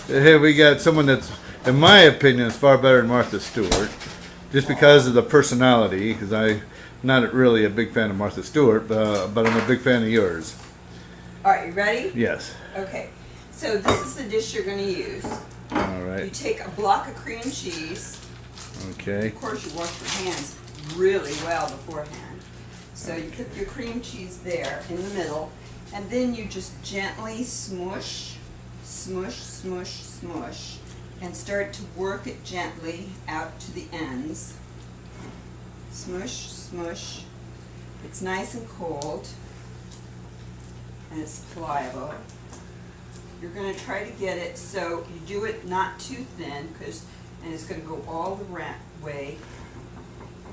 Here we got someone that's, in my opinion, is far better than Martha Stewart, just because of the personality. Because I'm not really a big fan of Martha Stewart, but I'm a big fan of yours. All right, you ready? Yes. Okay. So this is the dish you're going to use. All You right. take a block of cream cheese. Okay. Of course, you wash your hands really well beforehand. So you put your cream cheese there in the middle, and then you just gently smush, smush, smush, smush, and start to work it gently out to the ends. Smush, smush. It's nice and cold, and it's pliable. You're going to try to get it so you do it not too thin, and it's going to go all the way.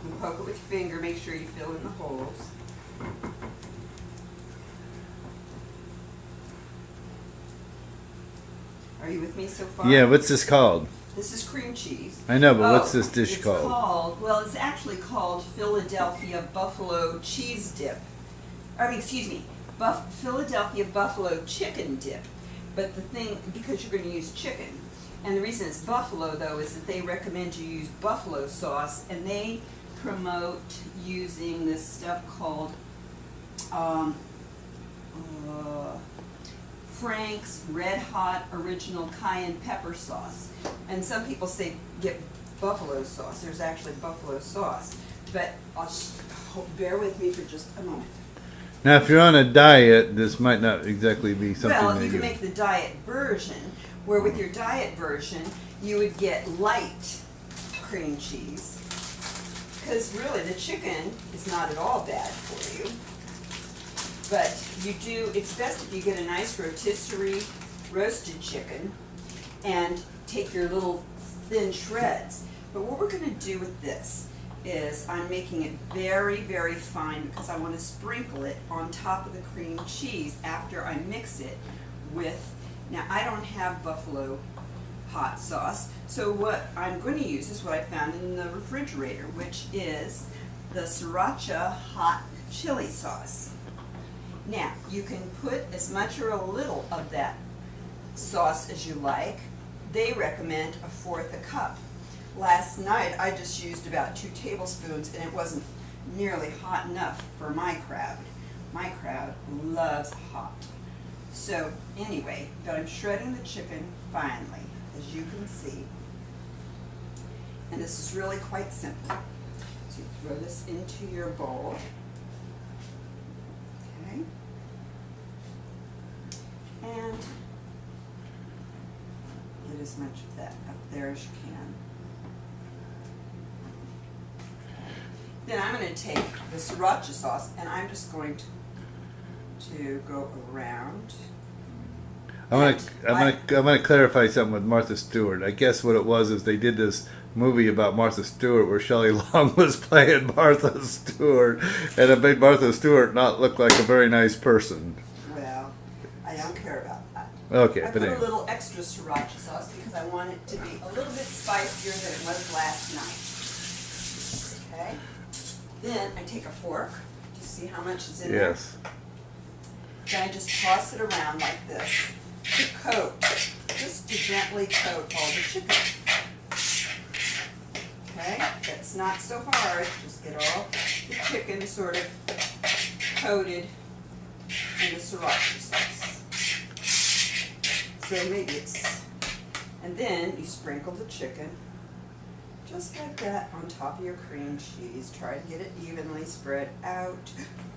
You can poke it with your finger, make sure you fill in the holes. Are you with me so far? Yeah. What's this called? This is cream cheese. I know, but what's this dish it's called? Well, it's actually called Philadelphia Buffalo Cheese Dip. Excuse me, Philadelphia Buffalo Chicken Dip. But the thing, because you're going to use chicken, and the reason it's buffalo, though, is that they recommend you use buffalo sauce, and they promote using this stuff called Frank's Red Hot Original Cayenne Pepper Sauce. And some people say get buffalo sauce. There's actually buffalo sauce. But bear with me for just a moment. Now, if you're on a diet, this might not exactly be something. Well, you can make the diet version, where with your diet version, you would get light cream cheese. Because really, the chicken is not at all bad for you. But it's best if you get a nice rotisserie roasted chicken and take your little thin shreds. But what we're going to do with this is I'm making it very, very fine because I want to sprinkle it on top of the cream cheese after I mix it with, now I don't have buffalo hot sauce, so what I'm going to use is what I found in the refrigerator, which is the Sriracha hot chili sauce. Now, you can put as much or a little of that sauce as you like. They recommend 1/4 cup. Last night I just used about 2 tablespoons and it wasn't nearly hot enough for my crowd. My crowd loves hot. So anyway, but I'm shredding the chicken finely, as you can see. And this is really quite simple. So you throw this into your bowl. Okay. And get as much of that up there as you can. Then I'm going to take the Sriracha sauce and I'm just going to go around. I'm gonna clarify something with Martha Stewart. I guess what it was is they did this movie about Martha Stewart where Shelley Long was playing Martha Stewart, and it made Martha Stewart not look like a very nice person. Well, I don't care about that. Okay, I but put anyway. a little extra Sriracha sauce because I want it to be a little bit spicier than it was last night. Okay. Then I take a fork to see how much is in there. Yes. Then I just toss it around like this to coat, just to gently coat all the chicken. Okay, that's not so hard. Just get all the chicken sort of coated in the Sriracha sauce. So maybe and then you sprinkle the chicken just like that on top of your cream cheese. Try to get it evenly spread out.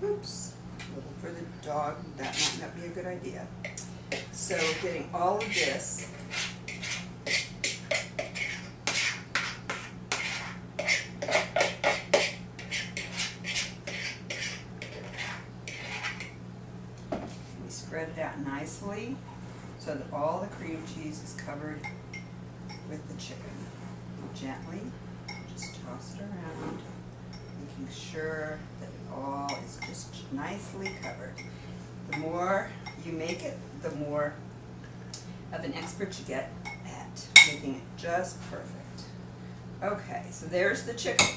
Oops, a little for the dog. That might not be a good idea. So getting all of this. We spread it out nicely so that all the cream cheese is covered with the chicken. Gently, just toss it around, making sure that it all is just nicely covered. The more you make it, the more of an expert you get at making it just perfect. Okay, so there's the chicken.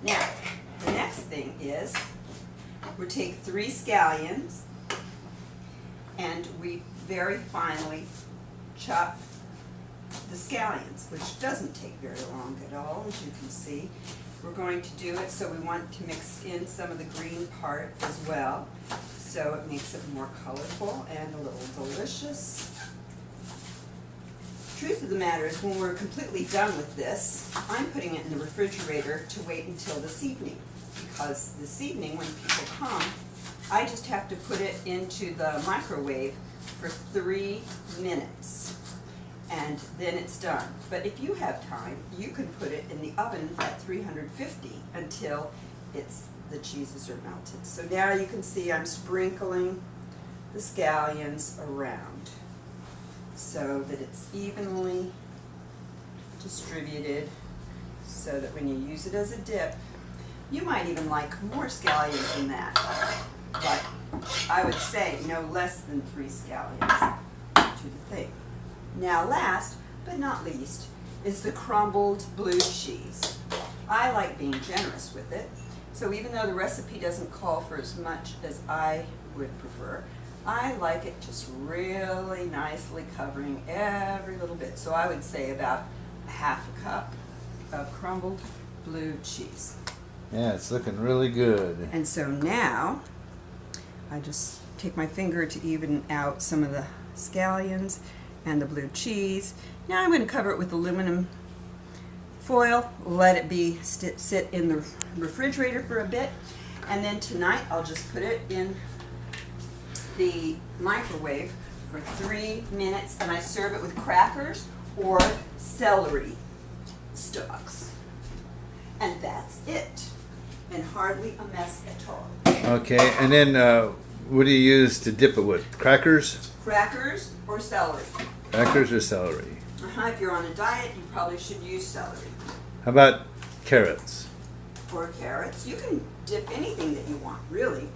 Now, the next thing is we take 3 scallions and we very finely chop the scallions, which doesn't take very long at all, as you can see. We're going to do it so we want to mix in some of the green part as well, so it makes it more colorful and a little delicious. Truth of the matter is, when we're completely done with this, I'm putting it in the refrigerator to wait until this evening, because this evening when people come, I just have to put it into the microwave for 3 minutes, and then it's done. But if you have time, you can put it in the oven at 350 until the cheeses are melted. So now you can see I'm sprinkling the scallions around so that it's evenly distributed, so that when you use it as a dip, you might even like more scallions than that, but I would say no less than 3 scallions to the thing. Now last but not least is the crumbled blue cheese. I like being generous with it, so even though the recipe doesn't call for as much as I would prefer, I like it just really nicely covering every little bit. So I would say about a half a cup of crumbled blue cheese. Yeah, it's looking really good. And so now I just take my finger to even out some of the scallions and the blue cheese. Now I'm going to cover it with aluminum foil, let it be sit in the refrigerator for a bit, and then tonight I'll just put it in the microwave for 3 minutes, and I serve it with crackers or celery stalks. And that's it. And hardly a mess at all. Okay, and then what do you use to dip it with? Crackers? Crackers or celery. Crackers or celery? If you're on a diet, you probably should use celery. How about carrots? Or carrots. You can dip anything that you want, really.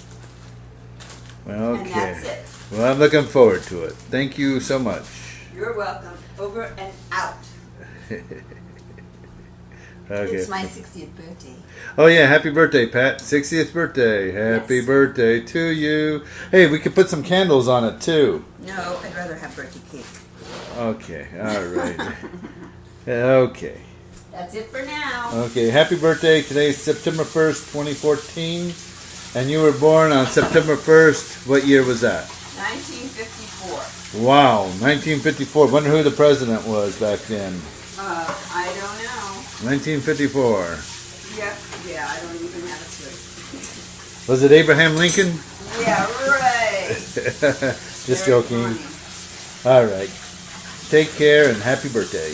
Well, okay. And that's it. Well, I'm looking forward to it. Thank you so much. You're welcome. Over and out. Okay. It's my 60th birthday. Oh yeah, happy birthday, Pat. 60th birthday. Happy Yes. birthday to you. Hey, we could put some candles on it too. No, I'd rather have birthday cake. Okay, all right. Okay. That's it for now. Okay, happy birthday. Today's September 1st, 2014. And you were born on September 1st. What year was that? 1954. Wow, 1954. Wonder who the president was back then. I don't know. 1954. Yeah, I don't even have a clue. Was it Abraham Lincoln? Yeah, right. Just Very joking. funny. All right. Take care and happy birthday.